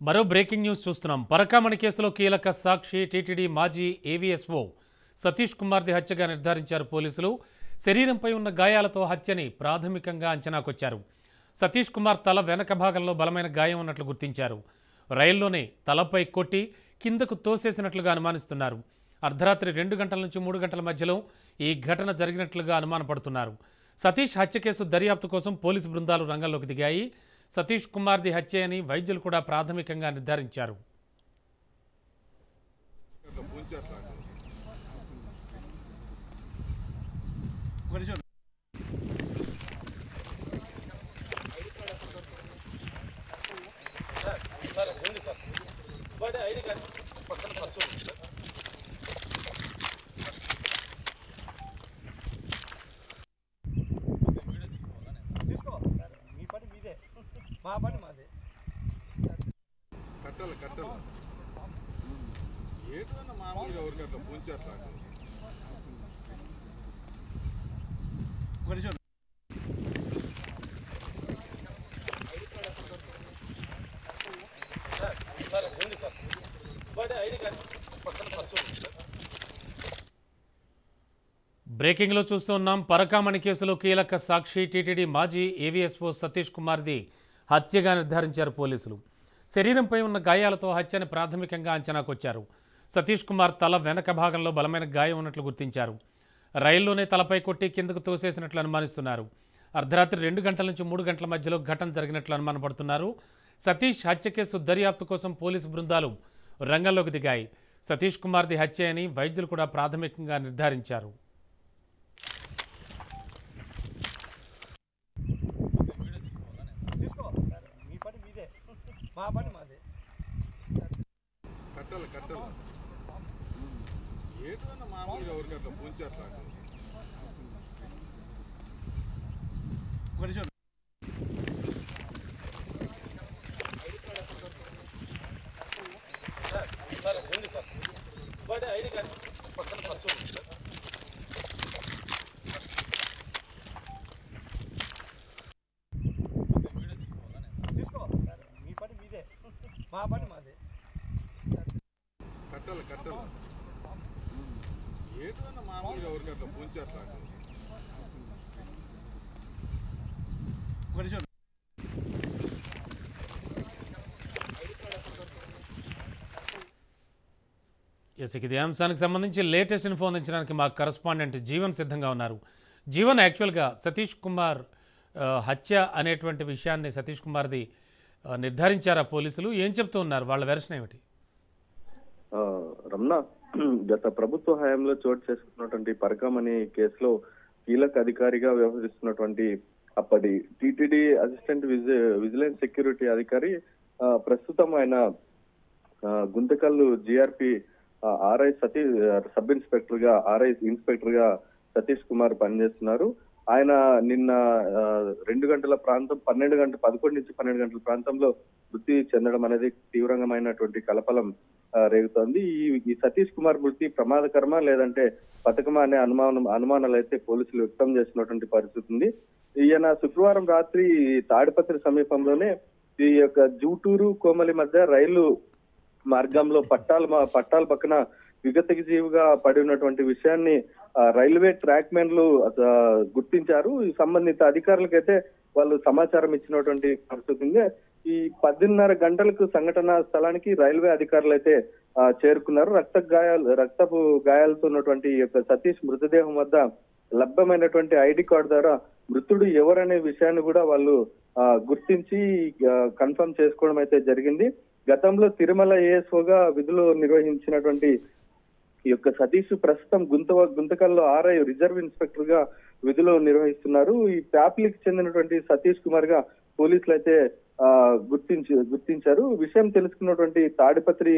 మరో breaking news చూస్తున్నాం. పరకామణి కేసులో కీలక సాక్షి టీటీడీ మాజీ ఏవీఎస్ఓ సతీష్ కుమార్ది హత్యగా నిర్ధారించారు పోలీసులు. శరీరంపై ఉన్న గాయాలతో హత్యని ప్రాథమికంగా అంచనాకొచ్చారు. సతీష్ కుమార్ తల వెనక భాగంలో బలమైన గాయం ఉన్నట్లు గుర్తించారు. రైల్లోనే తలపై కొట్టి కిందకు తోసేసినట్లుగా అనుమానిస్తున్నారు. అర్ధరాత్రి 2 గంటల నుంచి 3 గంటల మధ్యలో ఈ ఘటన జరిగినట్లుగా అనుమానపడుతున్నారు. సతీష్ హత్య కేసు దర్యాప్తు కోసం పోలీసు బృందాలు రంగంలోకి దిగాయి. సతీష్ కుమార్ది హత్య అని వైద్యులు కూడా ప్రాథమికంగా నిర్ధారించారు. కట్టలు ఏదైనా మామూలుగా ఎవరికి అట్లా పూంచేట్లా బ్రేకింగ్లో చూస్తున్నాం. పరకామణి కేసులో కీలక సాక్షి టీటీడీ మాజీ ఏవీఎస్ఓ సతీష్ కుమార్ది హత్యగా నిర్ధారించారు పోలీసులు. శరీరంపై ఉన్న గాయాలతో హత్యని ప్రాథమికంగా అంచనాకొచ్చారు. సతీష్ కుమార్ తల వెనక భాగంలో బలమైన గాయం ఉన్నట్లు గుర్తించారు. రైల్లోనే తలపై కొట్టి కిందకు తోసేసినట్లు అనుమానిస్తున్నారు. అర్ధరాత్రి 2 గంటల నుంచి 3 గంటల మధ్యలో ఘటన జరిగినట్లు అనుమానపడుతున్నారు. సతీష్ హత్య కేసు దర్యాప్తు కోసం పోలీసు బృందాలు రంగంలోకి దిగాయి. సతీష్ కుమార్ది హత్య అని వైద్యులు కూడా ప్రాథమికంగా నిర్ధారించారు. కట్టలు ఏదైనా మామూలుగా ఎవరికి అట్లా పూంచేట్లా కట్టలు ఏదైనా మామూలుగా ఎవరికి అట్లా పూంచేట్లా ఇదే అంశానికి సంబంధించి లేటెస్ట్ ఇన్ఫో అందించడానికి మా కరస్పాండెంట్ జీవన్ సిద్ధంగా ఉన్నారు. జీవన్, యాక్చువల్గా సతీష్ కుమార్ హత్య అనేటువంటి విషయాన్ని సతీష్ కుమార్ది నిర్ధారించారా పోలీసులు? ఏం చెప్తూ ఉన్నారు? వాళ్ళ వెర్షన్ ఏమిటి? రమణ, గత ప్రభుత్వ హయాంలో చోటు చేసుకున్నటువంటి పరకామణి కేసులో కీలక అధికారిగా వ్యవహరిస్తున్నటువంటి అప్పటి టీటీడీ అసిస్టెంట్ విజిలెన్స్ సెక్యూరిటీ అధికారి, ప్రస్తుతం ఆయన Guntakal GRP RI sub inspector గా ఇన్స్పెక్టర్ గా సతీష్ కుమార్ పనిచేస్తున్నారు. ఆయన నిన్న 2 గంటల ప్రాంతం 11 నుంచి 12 గంటల ప్రాంతంలో మృతి చెందడం అనేది తీవ్రమైనటువంటి కలపలం రేగుతోంది. ఈ సతీష్ కుమార్ మృతి ప్రమాదకరమా లేదంటే పథకమా అనే అనుమానాలు అయితే పోలీసులు వ్యక్తం చేసినటువంటి పరిస్థితి ఉంది. ఈయన శుక్రవారం రాత్రి తాడిపత్రి సమీపంలోనే ఈ యొక్క జూటూరు కోమలి మధ్య రైలు మార్గంలో పట్టాల పక్కన విగతకి జీవిగా పడి ఉన్నటువంటి విషయాన్ని రైల్వే ట్రాక్ మెన్లు గుర్తించారు. ఈ సంబంధిత అధికారులకైతే వాళ్ళు సమాచారం ఇచ్చినటువంటి పరిస్థితి ఉంది. ఈ 10:30 గంటలకు సంఘటన స్థలానికి రైల్వే అధికారులు అయితే చేరుకున్నారు. రక్తపు గాయాలతో ఉన్నటువంటి ఈ యొక్క సతీష్ మృతదేహం వద్ద లభ్యమైనటువంటి ఐడి కార్డు ద్వారా మృతుడు ఎవరనే విషయాన్ని కూడా వాళ్ళు గుర్తించి కన్ఫర్మ్ చేసుకోవడం అయితే జరిగింది. గతంలో తిరుమల ఏఎస్ఓగా విధులు నిర్వహించినటువంటి ఈ యొక్క సతీష్ ప్రస్తుతం గుంతకల్లో ఆర్ఐ రిజర్వ్ ఇన్స్పెక్టర్ గా విధులు నిర్వహిస్తున్నారు. ఈ ప్యాప్లికి చెందినటువంటి సతీష్ కుమార్ గా పోలీసులు అయితే గుర్తించారు. విషయం తెలుసుకున్నటువంటి తాడిపత్రి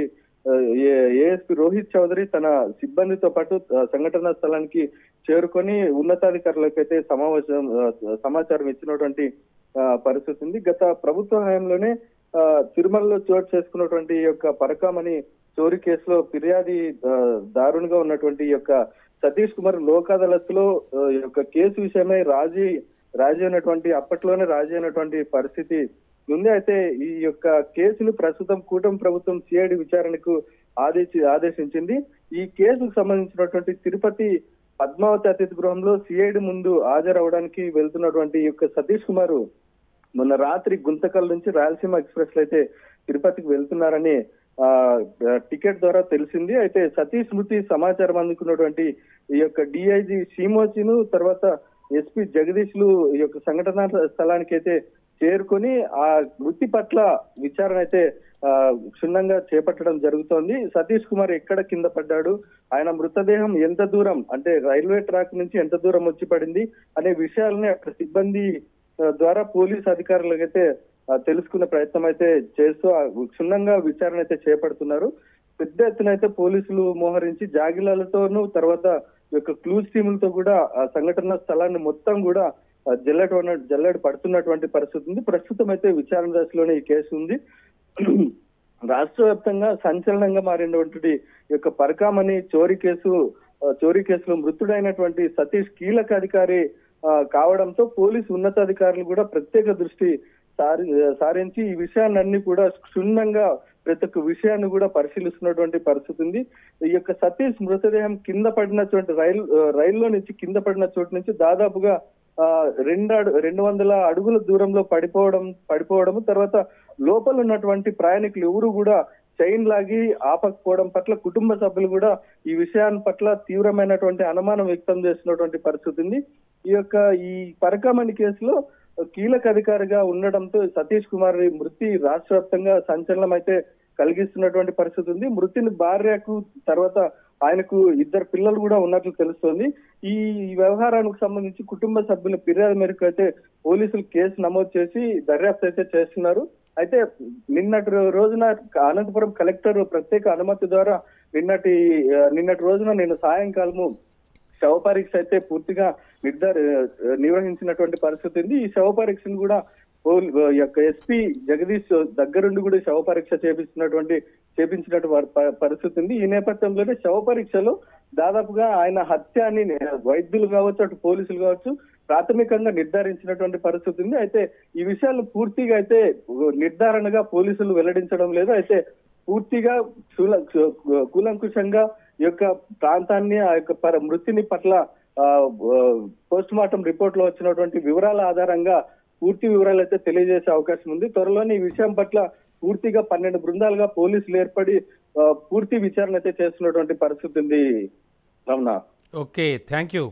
ఏఎస్పీ రోహిత్ చౌదరి తన సిబ్బందితో పాటు సంఘటనా స్థలానికి చేరుకొని ఉన్నతాధికారులకైతే సమాచారం ఇచ్చినటువంటి పరిస్థితి ఉంది. గత ప్రభుత్వ హయాంలోనే తిరుమలలో చోటు చేసుకున్నటువంటి ఈ యొక్క పరకామణి చోరీ కేసులో ఫిర్యాది దారుణంగా ఉన్నటువంటి ఈ యొక్క సతీష్ కుమార్ లోక్ అదాలత్లో ఈ యొక్క కేసు విషయమై రాజీ అయినటువంటి అప్పట్లోనే రాజీ అయినటువంటి పరిస్థితి ఉంది. అయితే ఈ యొక్క కేసును ప్రస్తుతం కూటమి ప్రభుత్వం సిఐడి విచారణకు ఆదేశించింది. ఈ కేసుకు సంబంధించినటువంటి తిరుపతి పద్మావతి అతిథి గృహంలో సిఐడి ముందు హాజరవడానికి వెళ్తున్నటువంటి ఈ యొక్క సతీష్ కుమార్ మొన్న రాత్రి గుంతకల్ నుంచి రాయలసీమ ఎక్స్ప్రెస్ లో అయితే తిరుపతికి వెళ్తున్నారని టికెట్ ద్వారా తెలిసింది. అయితే సతీష్ మృతి సమాచారం అందుకున్నటువంటి ఈ యొక్క డిఐజీ శ్రీమోచిను తర్వాత ఎస్పీ జగదీష్లు ఈ యొక్క సంఘటన స్థలానికి అయితే చేరుకొని ఆ మృతి పట్ల విచారణ అయితే క్షుణ్ణంగా చేపట్టడం జరుగుతోంది. సతీష్ కుమార్ ఎక్కడ కింద పడ్డాడు, ఆయన మృతదేహం ఎంత దూరం అంటే రైల్వే ట్రాక్ నుంచి ఎంత దూరం వచ్చి పడింది అనే విషయాలని అక్కడ సిబ్బంది ద్వారా పోలీస్ అధికారులకైతే తెలుసుకునే ప్రయత్నం అయితే చేస్తూ క్షుణ్ణంగా విచారణ అయితే చేపడుతున్నారు. పెద్ద ఎత్తున అయితే పోలీసులు మోహరించి జాగిలాలతోనూ తర్వాత యొక్క క్లూస్ టీములతో కూడా ఆ సంఘటన స్థలాన్ని మొత్తం కూడా జల్లెడ పడుతున్నటువంటి పరిస్థితి ఉంది. ప్రస్తుతం అయితే విచారణ దశలోనే ఈ కేసు ఉంది. రాష్ట్ర వ్యాప్తంగా సంచలనంగా మారినటువంటి యొక్క పరకామణి చోరీ కేసులో మృతుడైనటువంటి సతీష్ కీలక అధికారి కావడంతో పోలీసు ఉన్నతాధికారులు కూడా ప్రత్యేక దృష్టి సారించి ఈ విషయాన్ని కూడా క్షుణ్ణంగా ప్రతి ఒక్క విషయాన్ని కూడా పరిశీలిస్తున్నటువంటి పరిస్థితి ఉంది. ఈ యొక్క సతీష్ మృతదేహం కింద పడినటువంటి రైల్లో నుంచి కింద పడిన చోటు నుంచి దాదాపుగా 200 అడుగుల దూరంలో పడిపోవడం తర్వాత లోపల ఉన్నటువంటి ప్రయాణికులు ఎవరు కూడా చైన్ లాగి ఆపకపోవడం పట్ల కుటుంబ సభ్యులు కూడా ఈ విషయాన్ని పట్ల తీవ్రమైనటువంటి అనుమానం వ్యక్తం చేస్తున్నటువంటి పరిస్థితి ఉంది. ఈ పరకామణి కేసులో కీలక అధికారిగా ఉండడంతో సతీష్ కుమార్ మృతి రాష్ట్ర వ్యాప్తంగా సంచలనం అయితే కలిగిస్తున్నటువంటి పరిస్థితి ఉంది. మృతిని భార్యకు తర్వాత ఆయనకు 2 పిల్లలు కూడా ఉన్నట్లు తెలుస్తోంది. ఈ వ్యవహారానికి సంబంధించి కుటుంబ సభ్యుల ఫిర్యాదు మేరకు అయితే పోలీసులు కేసు నమోదు చేసి దర్యాప్తు అయితే చేస్తున్నారు. అయితే నిన్నటి రోజున అనంతపురం కలెక్టర్ ప్రత్యేక అనుమతి ద్వారా నిన్నటి రోజున నేను సాయంకాలము శవ పరీక్ష అయితే పూర్తిగా నిర్వహించినటువంటి పరిస్థితి ఉంది. ఈ శవ పరీక్షను కూడా ఎస్పీ జగదీష్ దగ్గరుండి కూడా శవ పరీక్ష చేపించినటువంటి పరిస్థితి ఉంది. ఈ నేపథ్యంలోనే శవ పరీక్షలో దాదాపుగా ఆయన హత్య అని వైద్యులు కావచ్చు అటు పోలీసులు కావచ్చు ప్రాథమికంగా నిర్ధారించినటువంటి పరిస్థితి ఉంది. అయితే ఈ విషయాలు పూర్తిగా అయితే నిర్ధారణగా పోలీసులు వెల్లడించడం లేదు. అయితే పూర్తిగా కూలంకుషంగా ఈ యొక్క ప్రాంతాన్ని ఆ యొక్క మృతిని పట్ల పోస్ట్ మార్టం రిపోర్ట్ లో వచ్చినటువంటి వివరాల ఆధారంగా పూర్తి వివరాలు అయితే తెలియజేసే అవకాశం ఉంది. త్వరలోనే ఈ విషయం పట్ల పూర్తిగా 12 బృందాలుగా పోలీసులు ఏర్పడి పూర్తి విచారణ అయితే చేస్తున్నటువంటి పరిస్థితి ఉంది. రమణ. Okay, thank you.